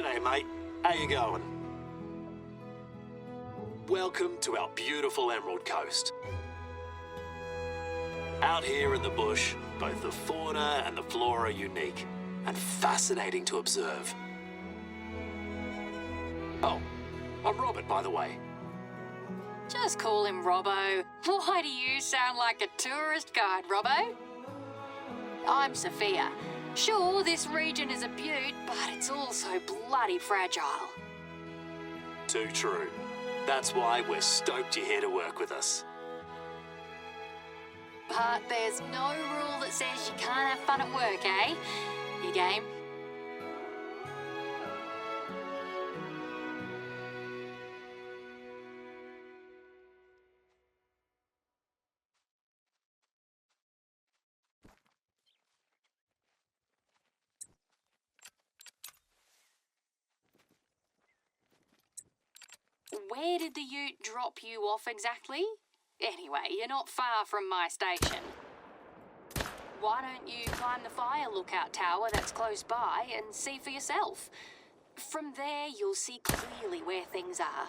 G'day, mate. How you going? Welcome to our beautiful Emerald Coast. Out here in the bush, both the fauna and the flora are unique and fascinating to observe. Oh, I'm Robert, by the way. Just call him Robbo. Why do you sound like a tourist guide, Robbo? I'm Sophia. Sure, this region is a beaut, but it's also bloody fragile. Too true. That's why we're stoked you're here to work with us. But there's no rule that says you can't have fun at work, eh? You game? Where did the ute drop you off exactly? Anyway, you're not far from my station. Why don't you climb the fire lookout tower that's close by and see for yourself? From there, you'll see clearly where things are.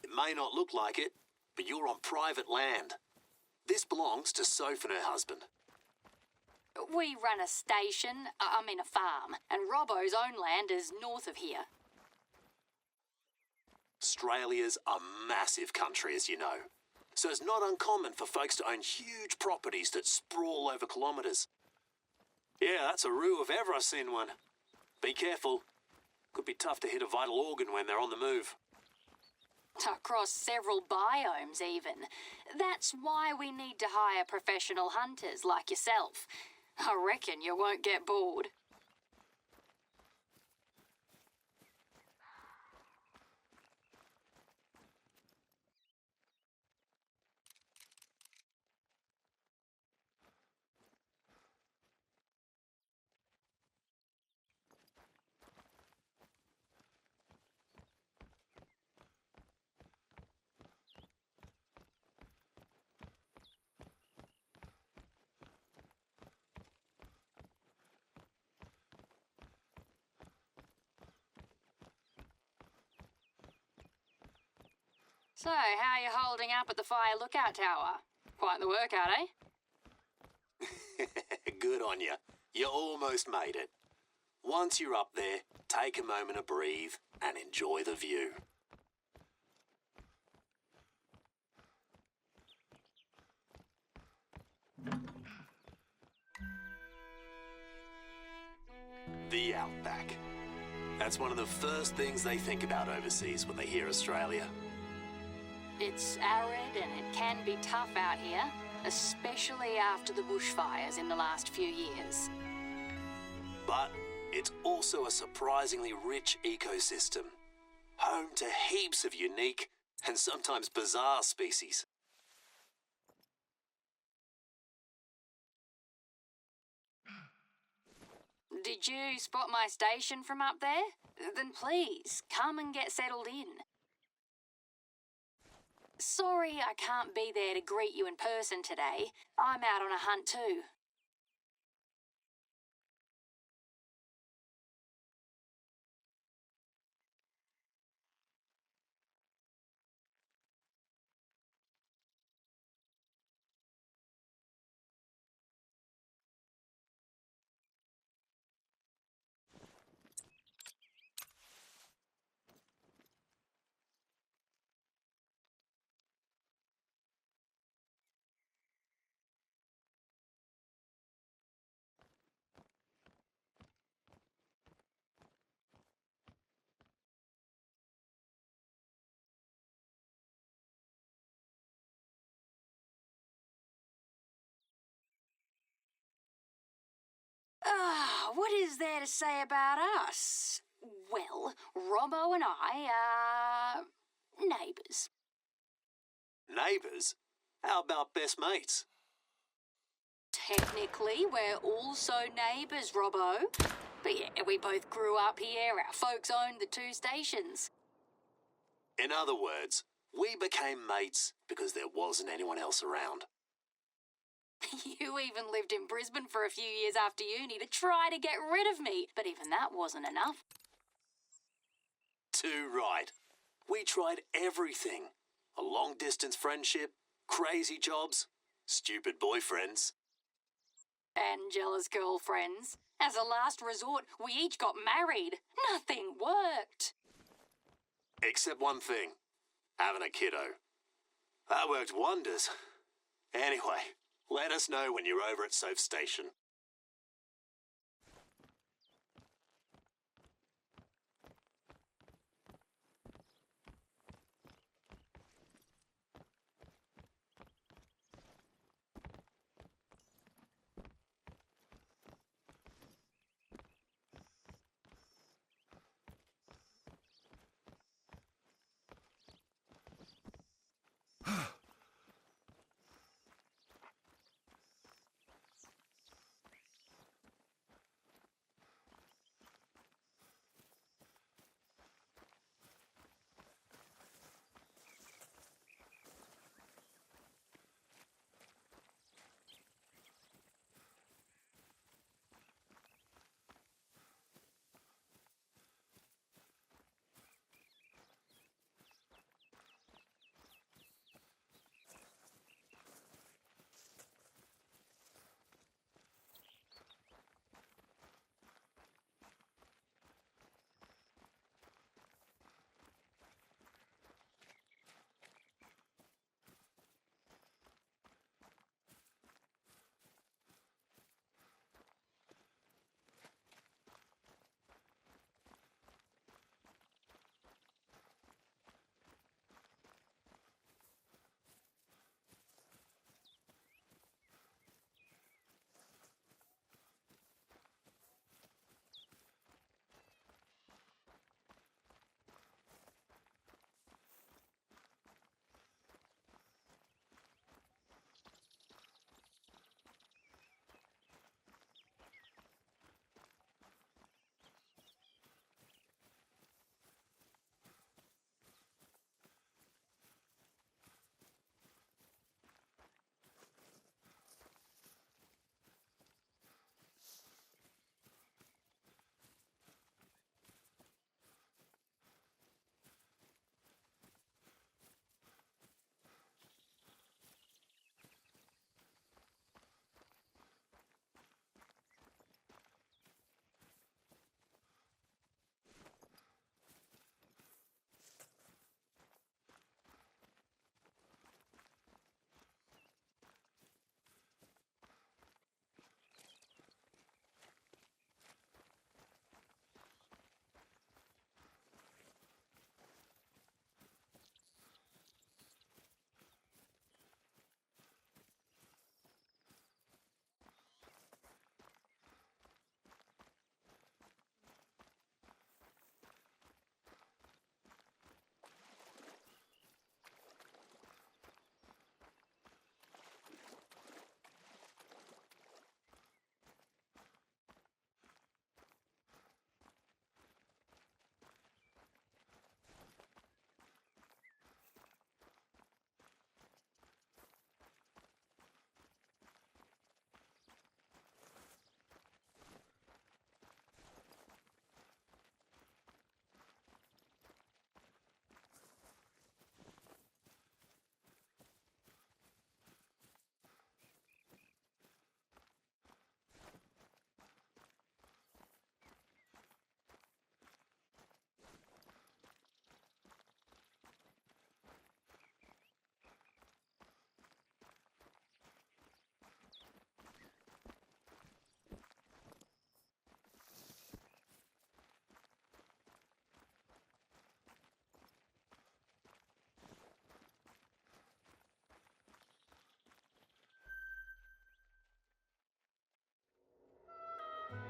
It may not look like it, but you're on private land. This belongs to Soph and her husband. We run a station, a farm, and Robbo's own land is north of here. Australia's a massive country, as you know, so it's not uncommon for folks to own huge properties that sprawl over kilometres. Yeah, that's a roo if ever I've seen one. Be careful. Could be tough to hit a vital organ when they're on the move. Across several biomes, even. That's why we need to hire professional hunters like yourself. I reckon you won't get bored. So, how are you holding up at the fire lookout tower? Quite the workout, eh? Good on you. You almost made it. Once you're up there, take a moment to breathe and enjoy the view. The outback. That's one of the first things they think about overseas when they hear Australia. It's arid and it can be tough out here, especially after the bushfires in the last few years. But it's also a surprisingly rich ecosystem, home to heaps of unique and sometimes bizarre species. Did you spot my station from up there? Then please, come and get settled in. Sorry I can't be there to greet you in person today. I'm out on a hunt too. What is there to say about us? Well, Robbo and I are neighbours. Neighbours? How about best mates? Technically, we're also neighbours, Robbo. But yeah, we both grew up here, our folks owned the two stations. In other words, We became mates because there wasn't anyone else around. You even lived in Brisbane for a few years after uni to try to get rid of me, but even that wasn't enough. Too right. We tried everything. A long-distance friendship, crazy jobs, stupid boyfriends. And jealous girlfriends. As a last resort, we each got married. Nothing worked. Except one thing. Having a kiddo. That worked wonders. Anyway, let us know when you're over at Soph Station.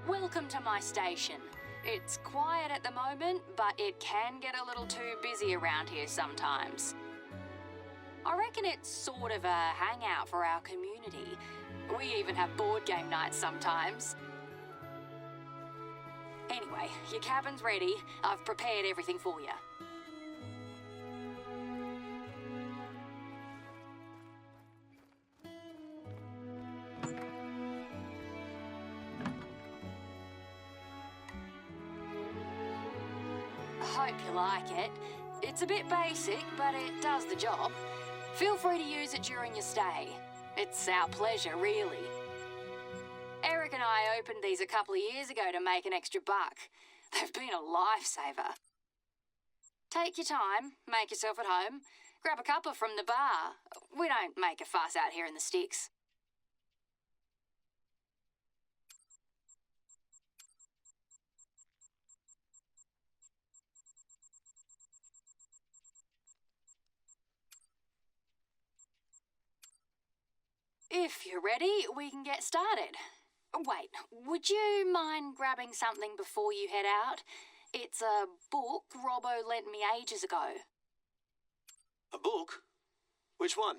Welcome to my station. It's quiet at the moment, but it can get a little too busy around here sometimes. I reckon it's sort of a hangout for our community. We even have board game nights sometimes. Anyway, your cabin's ready. I've prepared everything for you. hope you like it. It's a bit basic, but it does the job. Feel free to use it during your stay. It's our pleasure, really. Eric and I opened these a couple of years ago to make an extra buck. They've been a lifesaver. Take your time, make yourself at home, grab a cuppa from the bar. We don't make a fuss out here in the sticks. If you're ready, we can get started. Wait, would you mind grabbing something before you head out? It's a book Robbo lent me ages ago. A book? Which one?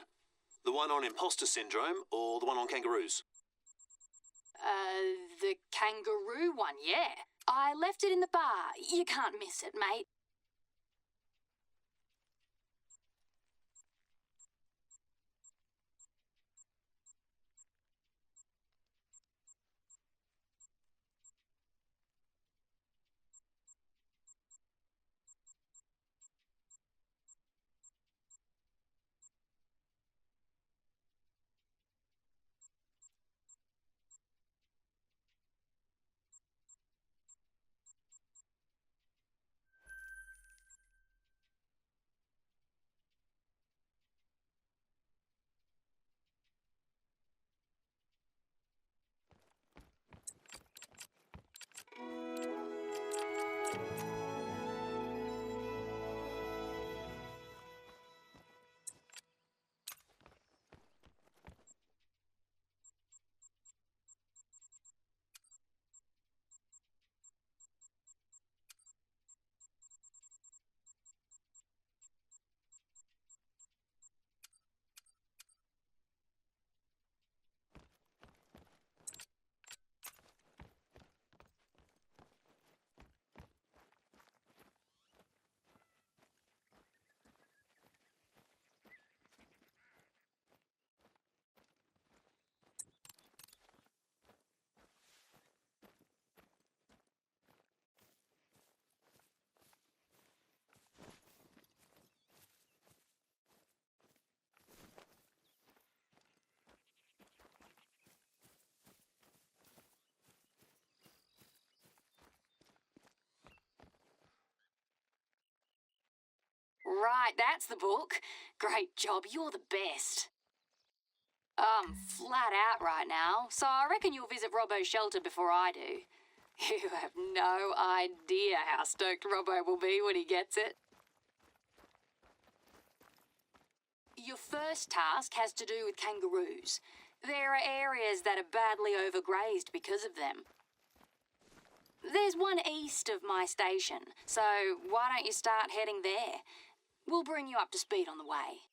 The one on imposter syndrome or the one on kangaroos? The kangaroo one, yeah. I left it in the bar. You can't miss it, mate. Right, that's the book. Great job, you're the best. I'm flat out right now, so I reckon you'll visit Robbo's shelter before I do. You have no idea how stoked Robbo will be when he gets it. Your first task has to do with kangaroos. There are areas that are badly overgrazed because of them. There's one east of my station, so why don't you start heading there? We'll bring you up to speed on the way.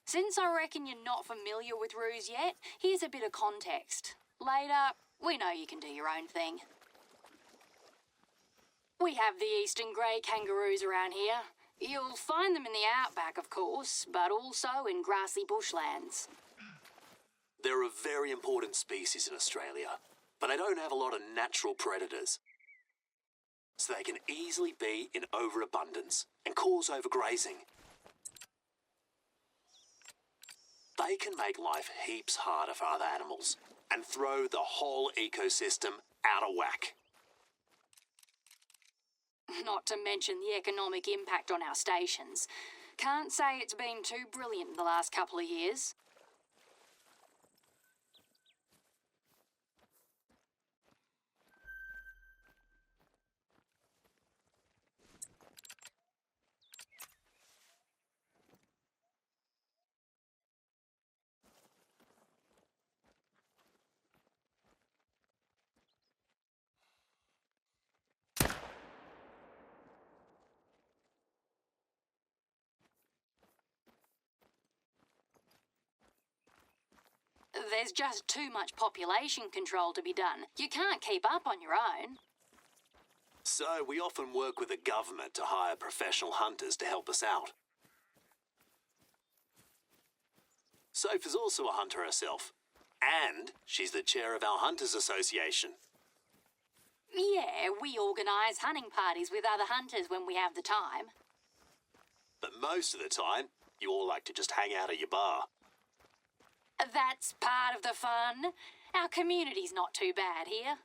Since I reckon you're not familiar with roos yet, here's a bit of context. Later, we know you can do your own thing. We have the eastern grey kangaroos around here. You'll find them in the outback, of course, but also in grassy bushlands. They're a very important species in Australia, but they don't have a lot of natural predators. So they can easily be in overabundance and cause overgrazing. They can make life heaps harder for other animals and throw the whole ecosystem out of whack. Not to mention the economic impact on our stations. Can't say it's been too brilliant the last couple of years. There's just too much population control to be done. You can't keep up on your own. So we often work with the government to hire professional hunters to help us out. Soph is also a hunter herself, and she's the chair of our Hunters Association. Yeah, we organise hunting parties with other hunters when we have the time. But most of the time, you all like to just hang out at your bar. That's part of the fun. Our community's not too bad here.